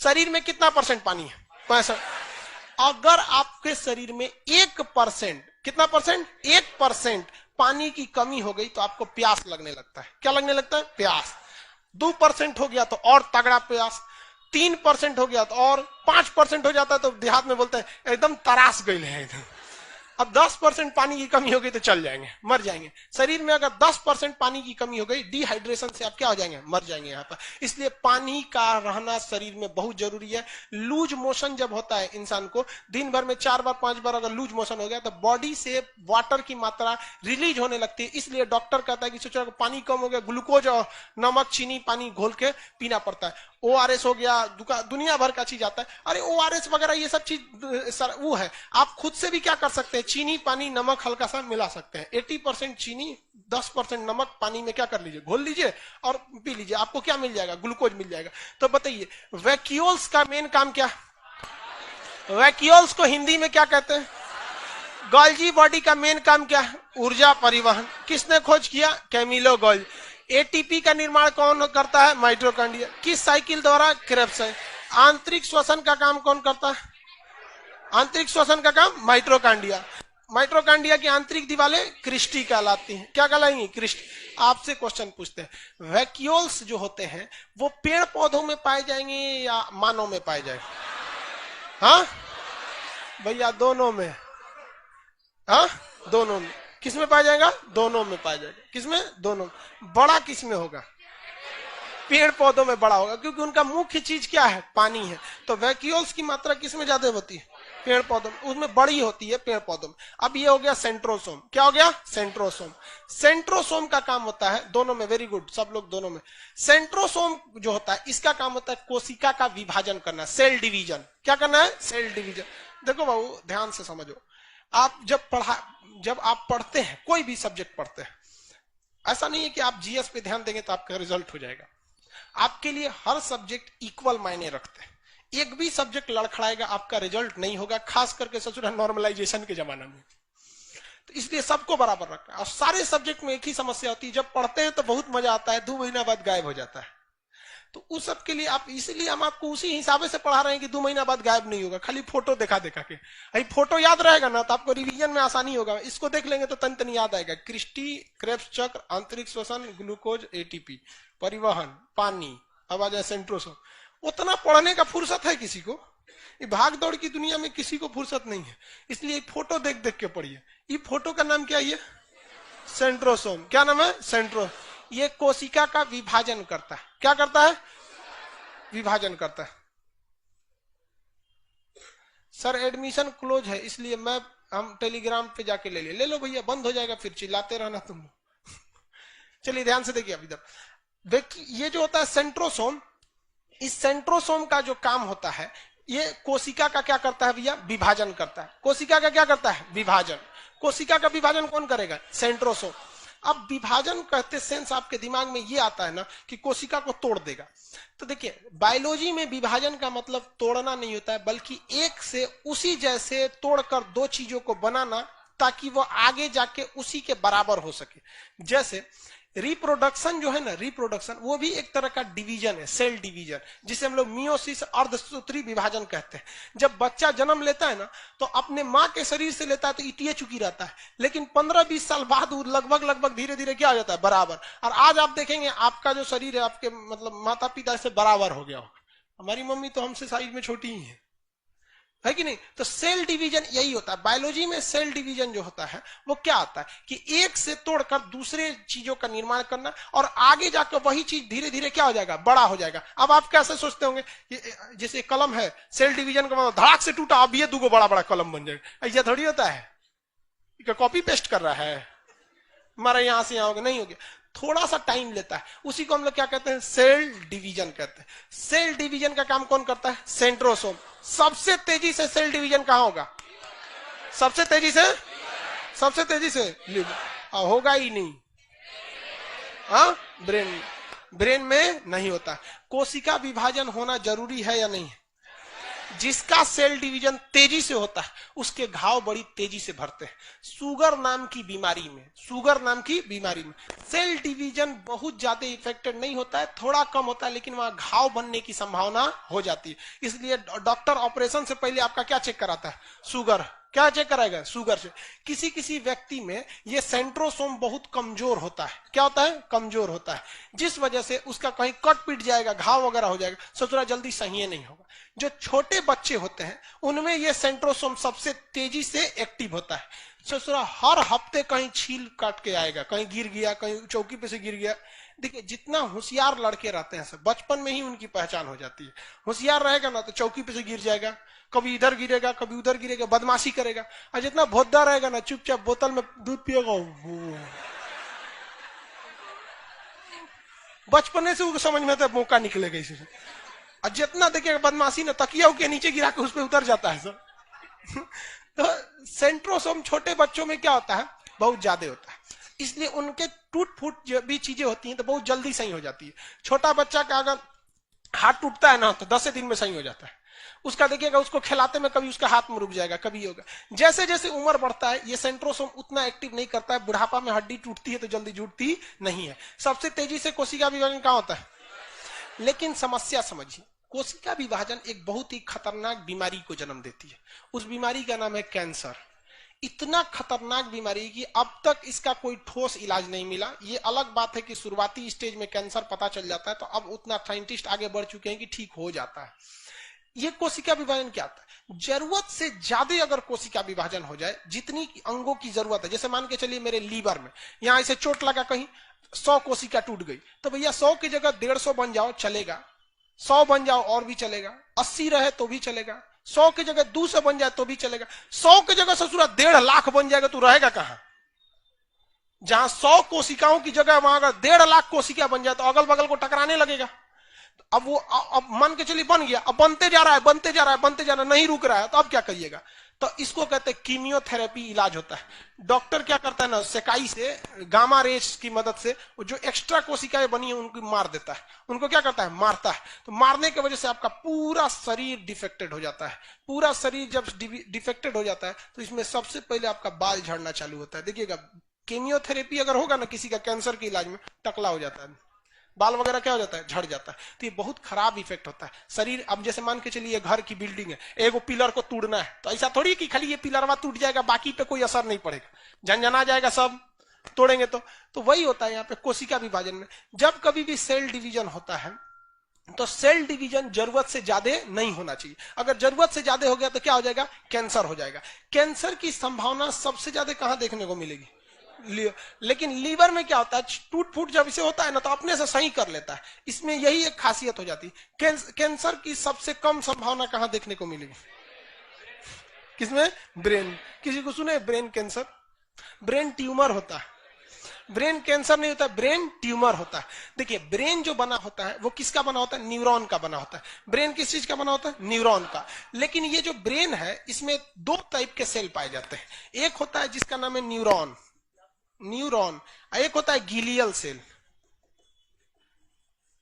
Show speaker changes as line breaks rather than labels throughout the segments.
शरीर में कितना परसेंट पानी है? 65। अगर आपके शरीर में 1%, कितना परसेंट? 1% पानी की कमी हो गई तो आपको प्यास लगने लगता है। क्या लगने लगता है? प्यास। 2% हो गया तो और तगड़ा प्यास, 3% हो गया तो और, 5% हो जाता है तो देहात में बोलते हैं एकदम तरास गई है एकदम। अब 10% पानी की कमी हो गई तो चल जाएंगे, मर जाएंगे। शरीर में अगर 10% पानी की कमी हो गई, डिहाइड्रेशन से आप क्या हो जाएंगे? मर जाएंगे यहाँ पर। इसलिए पानी का रहना शरीर में बहुत जरूरी है। लूज मोशन जब होता है इंसान को, दिन भर में 4 बार 5 बार अगर लूज मोशन हो गया तो बॉडी से वाटर की मात्रा रिलीज होने लगती है। इसलिए डॉक्टर कहता है कि सोचो पानी कम हो गया, ग्लूकोज और नमक चीनी पानी घोल के पीना पड़ता है। ORS हो गया, दुनिया भर का चीज आता है। अरे ORS वगैरह ये सब चीज वो है, आप खुद से भी क्या कर सकते हैं? चीनी पानी नमक हल्का सा मिला सकते हैं। 80% चीनी 10% नमक पानी में क्या कर लीजिए? घोल लीजिए और पी लीजिए। आपको क्या मिल जाएगा? ग्लूकोज मिल जाएगा। तो बताइए वैक्यूल्स का मेन काम क्या? वैक्यूल्स को हिंदी में क्या कहते हैं? गोल्जी बॉडी का मेन काम क्या है? ऊर्जा परिवहन। किसने खोज किया? Camillo Golgi. ATP का निर्माण कौन करता है? माइटोकॉन्ड्रिया। किस साइकिल द्वारा? Krebs cycle. आंतरिक श्वसन का काम कौन करता है? आंतरिक श्वसन का काम माइटोकॉन्ड्रिया। माइटोकॉन्ड्रिया की आंतरिक दीवारें क्रिस्टी कहलाती हैं। क्या कहलाएंगी? क्रिस्टी। आपसे क्वेश्चन पूछते हैं, वैक्यूल्स जो होते हैं वो पेड़ पौधों में पाए जाएंगे या मानव में पाए जाएंगे? हाँ भैया दोनों में। हाँ दोनों में। किस में पाया जाएगा? दोनों में पाया जाएगा। किसमें? दोनों में। बड़ा किस में होगा? पेड़ पौधों में बड़ा होगा, क्योंकि उनका मुख्य चीज क्या है? पानी है। तो वैक्यूल्स की मात्रा किस में ज्यादा होती है? पेड़ पौधों में। उसमें बड़ी होती है पेड़ पौधों में। अब ये हो गया सेंट्रोसोम। क्या हो गया? सेंट्रोसोम। सेंट्रोसोम का काम होता है दोनों में। वेरी गुड, सब लोग दोनों में। सेंट्रोसोम जो होता है इसका काम होता है कोशिका का विभाजन करना, सेल डिवीजन। क्या करना है? Cell division. देखो बाबू ध्यान से समझो, आप जब आप पढ़ते हैं, कोई भी सब्जेक्ट पढ़ते हैं, ऐसा नहीं है कि आप GS पे ध्यान देंगे तो आपका रिजल्ट हो जाएगा। आपके लिए हर सब्जेक्ट इक्वल मायने रखते हैं। एक भी सब्जेक्ट लड़खड़ाएगा आपका रिजल्ट नहीं होगा, खास करके ससुर नॉर्मलाइजेशन के जमाना में। तो इसलिए सबको बराबर रखना है। और सारे सब्जेक्ट में एक ही समस्या होती है, जब पढ़ते हैं तो बहुत मजा आता है, 2 महीना बाद गायब हो जाता है। तो उस सब के लिए आप, इसलिए हम आपको उसी हिसाब से पढ़ा रहे हैं कि 2 महीना बाद गायब नहीं होगा, खाली फोटो देखा देखा के। अभी फोटो याद रहेगा ना तो आपको रिवीजन में आसानी होगा। इसको देख लेंगे तो तन याद आएगा। क्रिस्टी, क्रेब्स चक्र, आंतरिक श्वसन, ग्लूकोज, ATP, परिवहन, पानी, अब आ जाए सेंट्रोसोम। उतना पढ़ने का फुर्सत है किसी को? ये भाग दौड़ की दुनिया में किसी को फुर्सत नहीं है। इसलिए फोटो देख देख के पढ़िए। ये फोटो का नाम क्या है? सेंट्रोसोम। क्या नाम है? सेंट्रो। ये कोशिका का विभाजन करता है। क्या करता है? विभाजन करता है। सर एडमिशन क्लोज है, इसलिए हम टेलीग्राम पे जाके ले लो भैया, बंद हो जाएगा फिर चिल्लाते रहना तुम। चलिए ध्यान से देखिए। अब इधर ये जो होता है सेंट्रोसोम, इस सेंट्रोसोम का जो काम होता है, ये कोशिका का क्या करता है भैया? विभाजन करता है। कोशिका का क्या करता है? विभाजन। कोशिका का विभाजन कौन करेगा? सेंट्रोसोम। अब विभाजन कहते सेंस आपके दिमाग में ये आता है ना कि कोशिका को तोड़ देगा। तो देखिए बायोलॉजी में विभाजन का मतलब तोड़ना नहीं होता है, बल्कि एक से उसी जैसे तोड़कर 2 चीजों को बनाना, ताकि वो आगे जाके उसी के बराबर हो सके। जैसे रिप्रोडक्शन जो है ना, रिप्रोडक्शन वो भी एक तरह का डिवीजन है, सेल डिवीजन, जिसे हम लोग मियोसिस, अर्धसूत्री विभाजन कहते हैं। जब बच्चा जन्म लेता है ना तो अपने माँ के शरीर से लेता है तो इटिए चुकी रहता है, लेकिन 15-20 साल बाद वो लगभग धीरे धीरे क्या हो जाता है? बराबर। और आज आप देखेंगे आपका जो शरीर है आपके मतलब माता पिता से बराबर हो गया होगा। हमारी मम्मी तो हमसे साइज में छोटी ही है कि नहीं? तो सेल डिवीजन यही होता है। बायोलॉजी में सेल डिवीजन जो होता है वो क्या होता है कि एक से तोड़कर दूसरे चीजों का निर्माण करना, और आगे जाकर वही चीज धीरे धीरे क्या हो जाएगा? बड़ा हो जाएगा। अब आप कैसे सोचते होंगे कि जैसे कलम है, सेल डिवीजन का मतलब धड़ाक से टूटा, अब ये 2 बड़ा बड़ा कलम बन जाएगा। ऐसा थोड़ी होता है। कॉपी पेस्ट कर रहा है, हमारा यहां से यहां हो गया, नहीं हो गया। थोड़ा सा टाइम लेता है। उसी को हम लोग क्या कहते हैं? सेल डिवीजन कहते हैं। सेल डिवीजन का काम कौन करता है? सेंट्रोसोम। सबसे तेजी से सेल डिवीजन कहां होगा? सबसे तेजी से होगा ही नहीं। हाँ, ब्रेन में नहीं होता। कोशिका विभाजन होना जरूरी है या नहीं? जिसका सेल डिवीजन तेजी से होता है उसके घाव बड़ी तेजी से भरते हैं। शुगर नाम की बीमारी में, शुगर नाम की बीमारी में सेल डिवीजन बहुत ज्यादा इफेक्टेड नहीं होता है, थोड़ा कम होता है, लेकिन वहां घाव बनने की संभावना हो जाती है। इसलिए डॉक्टर ऑपरेशन से पहले आपका क्या चेक कराता है? शुगर। क्या चेक कराएगा? शुगर से। किसी किसी व्यक्ति में ये सेंट्रोसोम बहुत कमजोर होता है। क्या होता है? कमजोर होता है, जिस वजह से उसका कहीं कट पिट जाएगा, घाव वगैरह हो जाएगा, ससुरा जल्दी सही नहीं होगा। जो छोटे बच्चे होते हैं उनमें ये सेंट्रोसोम सबसे तेजी से एक्टिव होता है। ससुरा हर हफ्ते कहीं छील काट के आएगा, कहीं गिर गया, कहीं चौकी पे से गिर गया। देखिए जितना होशियार लड़के रहते हैं सब, बचपन में ही उनकी पहचान हो जाती है। होशियार रहेगा ना तो चौकी पे से गिर जाएगा, कभी इधर गिरेगा, कभी उधर गिरेगा, बदमाशी करेगा। और जितना भोद्दा रहेगा ना, चुपचाप बोतल में दूध पिएगा। बचपने से उसको समझ में आता है मौका निकलेगा इसे। और जितना देखिएगा बदमाशी ना, तकिया के नीचे गिरा के उस पर उतर जाता है सब। तो सेंट्रोसोम छोटे बच्चों में क्या होता है? बहुत ज्यादा होता है। इसलिए उनके टूट फूट जो भी चीजें होती हैं तो बहुत जल्दी सही हो जाती है। छोटा बच्चा का अगर हाथ टूटता है ना तो 10 दिन में सही हो जाता है। उसका देखिएगा, उसको खिलाते में कभी उसका हाथ में रुक जाएगा, कभी होगा। जैसे जैसे उम्र बढ़ता है ये सेंट्रोसोम उतना एक्टिव नहीं करता है। बुढ़ापा में हड्डी टूटती है तो जल्दी जुड़ती नहीं है। सबसे तेजी से कोशिका विभाजन कहां होता है? लेकिन समस्या समझिए, कोशिका विभाजन एक बहुत ही खतरनाक बीमारी को जन्म देती है। उस बीमारी का नाम है कैंसर। इतना खतरनाक बीमारी कि अब तक इसका कोई ठोस इलाज नहीं मिला। ये अलग बात है कि शुरुआती स्टेज में कैंसर पता चल जाता है तो अब उतना साइंटिस्ट आगे बढ़ चुके हैं कि ठीक हो जाता है। ये कोशिका विभाजन क्या होता है? जरूरत से ज्यादा अगर कोशिका विभाजन हो जाए, जितनी अंगों की जरूरत है, जैसे मान के चलिए मेरे लीवर में यहां ऐसे चोट लगा, कहीं 100 कोशिका टूट गई, तो भैया 100 की जगह 150 बन जाओ चलेगा, 100 बन जाओ और भी चलेगा, 80 रहे तो भी चलेगा, 100 की जगह 200 बन जाए तो भी चलेगा, 100 की जगह ससुरा 1.5 लाख बन जाएगा तो रहेगा कहां? जहां 100 कोशिकाओं की जगह वहां अगर 1.5 लाख कोशिका बन जाए तो अगल बगल को टकराने लगेगा। अब वो अब मान के चलिए बन गया, अब बनते जा रहा है, बनते जा रहा है, बनते जा रहा है, नहीं रुक रहा है, तो अब क्या करिएगा? तो इसको कहते हैं कीमियोथेरेपी इलाज होता है। डॉक्टर क्या करता है ना, सेकाई से, गामा रेस की मदद से जो एक्स्ट्रा कोशिकाएं बनी है उनको मार देता है। उनको क्या करता है? मारता है। तो मारने की वजह से आपका पूरा शरीर डिफेक्टेड हो जाता है। पूरा शरीर जब डिफेक्टेड हो जाता है तो इसमें सबसे पहले आपका बाल झड़ना चालू होता है। देखिएगा कीमियोथेरेपी अगर होगा ना किसी का कैंसर के इलाज में, टकला हो जाता है, बाल वगैरह क्या हो जाता है? झड़ जाता है। तो ये बहुत खराब इफेक्ट होता है शरीर। अब जैसे मान के चलिए घर की बिल्डिंग है, एगो पिलर को तोड़ना है तो ऐसा थोड़ी कि खाली ये पिलरवा टूट जाएगा बाकी पे कोई असर नहीं पड़ेगा, झंझना जाएगा सब तोड़ेंगे तो वही होता है यहाँ पे कोशिका विभाजन में। जब कभी भी सेल डिवीजन होता है तो सेल डिवीजन जरूरत से ज्यादा नहीं होना चाहिए। अगर जरूरत से ज्यादा हो गया तो क्या हो जाएगा? कैंसर हो जाएगा। कैंसर की संभावना सबसे ज्यादा कहां देखने को मिलेगी? लेकिन लीवर में क्या होता है? टूट फूट जब इसे होता है ना तो अपने से सही कर लेता है। इसमें यही एक खासियत हो जाती है। कैंसर की सबसे कम संभावना कहां देखने को मिलेगी? किसमें? ब्रेन। किसी को सुने ब्रेन कैंसर? ब्रेन ट्यूमर होता है, ब्रेन कैंसर नहीं होता, ब्रेन ट्यूमर होता है। देखिए ब्रेन जो बना होता है वो किसका बना होता है? न्यूरॉन का बना होता है। ब्रेन किस चीज का बना होता है? न्यूरॉन का। लेकिन ये जो ब्रेन है इसमें 2 टाइप के सेल पाए जाते हैं। एक होता है जिसका नाम है न्यूरॉन, एक होता है गिलियल सेल,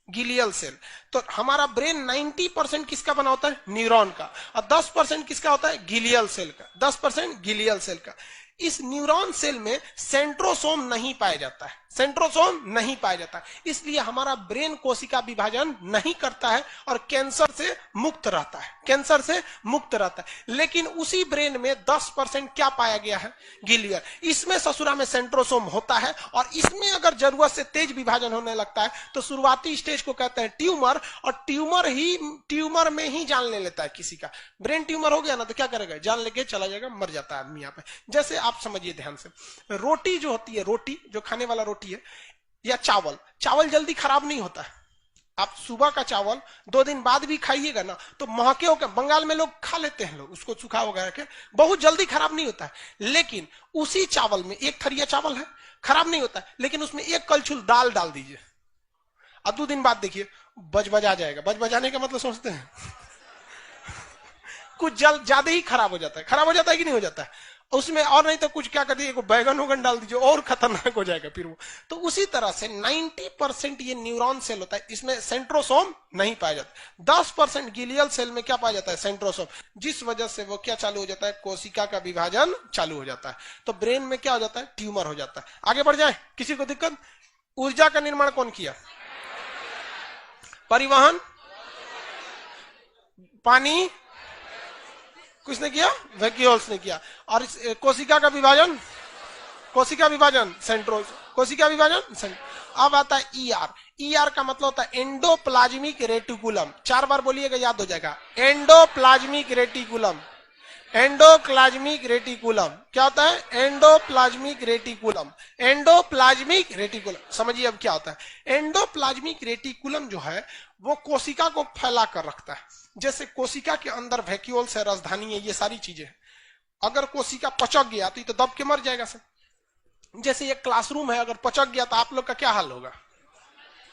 गिलियल सेल। तो हमारा ब्रेन 90% किसका बना होता है? न्यूरॉन का, और 10% किसका होता है? गिलियल सेल का। 10% गिलियल सेल का। इस न्यूरॉन सेल में सेंट्रोसोम नहीं पाया जाता है, सेंट्रोसोम नहीं पाया जाता है, इसलिए हमारा ब्रेन कोशिका विभाजन नहीं करता है और कैंसर से मुक्त रहता है, कैंसर से मुक्त रहता है। लेकिन उसी ब्रेन में 10% क्या पाया गया है? गिलियर। इसमें ससुरा में सेंट्रोसोम होता है और इसमें अगर जरूरत से तेज विभाजन होने लगता है तो शुरुआती स्टेज को कहते हैं ट्यूमर, और ट्यूमर में ही जान ले लेता है किसी का। ब्रेन ट्यूमर हो गया ना तो क्या करेगा? जान लेके चला जाएगा, मर जाता है आदमी यहाँ पे। जैसे आप समझिए ध्यान से, रोटी जो होती है, रोटी जो खाने वाला रोटी है, या चावल जल्दी खराब नहीं होता है। आप सुबह का चावल 2 दिन बाद भी खाइएगा ना तो महके होकर, बंगाल में लोग खा लेते हैं, लोग उसको सूखा वगैरह के, बहुत जल्दी खराब नहीं होता है। लेकिन उसी चावल में एक थरिया चावल है, खराब नहीं होता है, लेकिन उसमें एक कलछुल दाल डाल दीजिए, अब 2 दिन बाद देखिए बजा जाएगा। बजाने का मतलब समझते हैं? कुछ ज्यादा ही खराब हो जाता है। खराब हो जाता है कि नहीं हो जाता है? उसमें और नहीं तो कुछ क्या कर दीजिए, बैगन वगन डाल दीजिए और खतरनाक हो जाएगा फिर वो। तो उसी तरह से 90% ये न्यूरॉन सेल होता है, इसमें सेंट्रोसोम नहीं पाया जाता। 10% गिलियल सेल में क्या पाया जाता है, सेंट्रोसोम, जिस वजह से वो क्या चालू हो जाता है, कोशिका का विभाजन चालू हो जाता है। तो ब्रेन में क्या हो जाता है, ट्यूमर हो जाता है। आगे बढ़ जाए, किसी को दिक्कत? ऊर्जा का निर्माण कौन किया? परिवहन, पानी किसने किया? वैक्यूल्स ने किया। और कोशिका का विभाजन, कोशिका विभाजन सेंट्रोस, कोशिका विभाजन। अब आता है ईआर। ईआर का मतलब होता है एंडोप्लाज्मिक रेटिकुलम। 4 बार बोलिएगा, याद हो जाएगा। Endoplasmic reticulum, endoplasmic reticulum. क्या होता है? Endoplasmic reticulum, endoplasmic reticulum. समझिए अब क्या होता है। एंडोप्लाज्मिक रेटिकुलम जो है वो कोशिका को फैला कर रखता है। जैसे कोशिका के अंदर वैक्यूल्स है, राजधानी है, ये सारी चीजें। अगर कोशिका पचक गया तो ये तो दब के मर जाएगा सर। जैसे ये क्लासरूम है, अगर पचक गया तो आप लोग का क्या हाल होगा?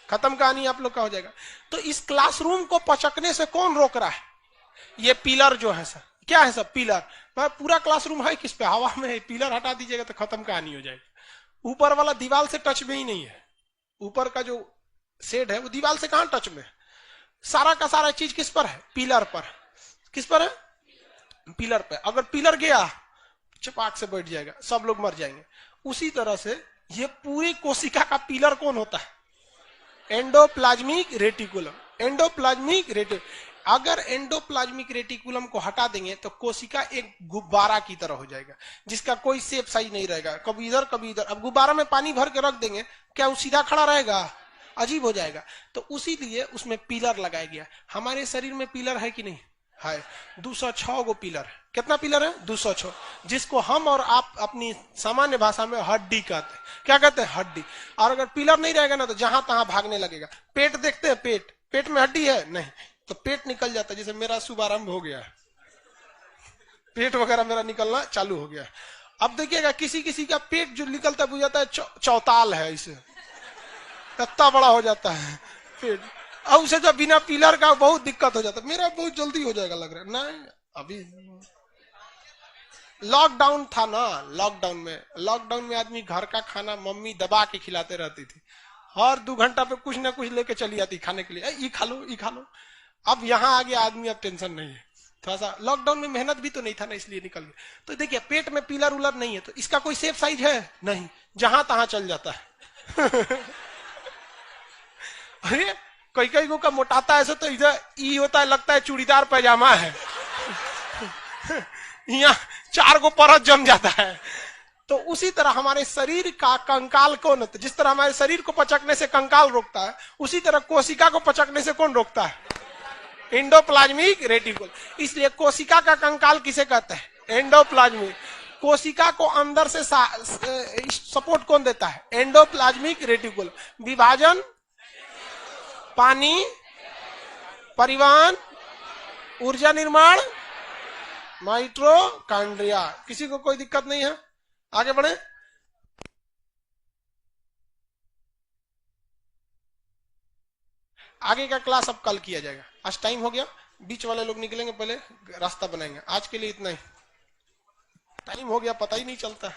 खत्म कहानी आप लोग का हो जाएगा। तो इस क्लासरूम को पचकने से कौन रोक रहा है? ये पिलर जो है सर, क्या है सब? पिलर। पूरा क्लासरूम है किस पे? हवा में है। पिलर हटा दीजिएगा तो खत्म कहानी हो जाएगी। ऊपर वाला दीवार से टच में ही नहीं है। ऊपर का जो शेड है वो दीवार से कहां टच में है? सारा का सारा चीज किस पर है? पिलर पर। किस पर है? पिलर पे। अगर पिलर गया चपाक से बैठ जाएगा, सब लोग मर जाएंगे। उसी तरह से ये पूरी कोशिका का पिलर कौन होता है? Endoplasmic reticulum, endoplasmic reticulum. अगर एंडोप्लाज्मिक रेटिकुलम को हटा देंगे तो कोशिका एक गुब्बारा की तरह हो जाएगा, जिसका कोई शेप साइज नहीं रहेगा, कभी इधर कभी इधर। अब गुब्बारा में पानी भर के रख देंगे, क्या वो सीधा खड़ा रहेगा? अजीब हो जाएगा। तो उसी लिए उसमें पिलर लगाया गया। हमारे शरीर में पिलर है कि नहीं है? 206 गो पिलर। कितना पिलर है? 206, जिसको हम और आप अपनी सामान्य भाषा में हड्डी कहते हैं। क्या कहते हैं? हड्डी। और अगर पिलर नहीं रहेगा ना तो जहां तहां भागने लगेगा। पेट देखते हैं, पेट, पेट में हड्डी है नहीं, तो पेट निकल जाता है। जैसे मेरा शुभारंभ हो गया है, पेट वगैरह मेरा निकलना चालू हो गया। अब देखिएगा किसी किसी का पेट जो निकलता है बुझाता है चौताल है, इसे इतना बड़ा हो जाता है पेट। अब उसे जो बिना पिलर का बहुत दिक्कत हो जाता है। मेरा बहुत जल्दी हो जाएगा लग रहा है। नहीं, अभी लॉकडाउन था ना, लॉकडाउन में आदमी घर का खाना मम्मी दबा के खिलाते रहती थी। हर 2 घंटा पे कुछ ना कुछ लेके चली आती खाने के लिए, ये खा लो, ये खा लो। अब यहाँ आ गया आदमी, अब टेंशन नहीं है। थोड़ा सा लॉकडाउन में मेहनत भी तो नहीं था ना, इसलिए निकल गया। तो देखिए पेट में पिलर उलर नहीं है तो इसका कोई शेप साइज है नहीं, जहां तहां चल जाता है। अरे कई कई को का मोटाता है ऐसा, तो इधर ई होता है, लगता है चूड़ीदार पैजामा है। यहाँ 4 गो परत जम जाता है। तो उसी तरह हमारे शरीर का कंकाल कौन होता है? जिस तरह हमारे शरीर को पचकने से कंकाल रोकता है, उसी तरह कोशिका को पचकने से कौन रोकता है? Endoplasmic reticulum. इसलिए कोशिका का कंकाल किसे कहते हैं? एंडोप्लाज्मिक। कोशिका को अंदर से सपोर्ट कौन देता है? Endoplasmic reticulum. विभाजन, पानी, परिवहन, ऊर्जा निर्माण, माइटोकॉन्ड्रिया। किसी को कोई दिक्कत नहीं है? आगे बढ़े। आगे का क्लास अब कल किया जाएगा। आज टाइम हो गया, बीच वाले लोग निकलेंगे, पहले रास्ता बनाएंगे। आज के लिए इतना ही। टाइम हो गया, पता ही नहीं चलता।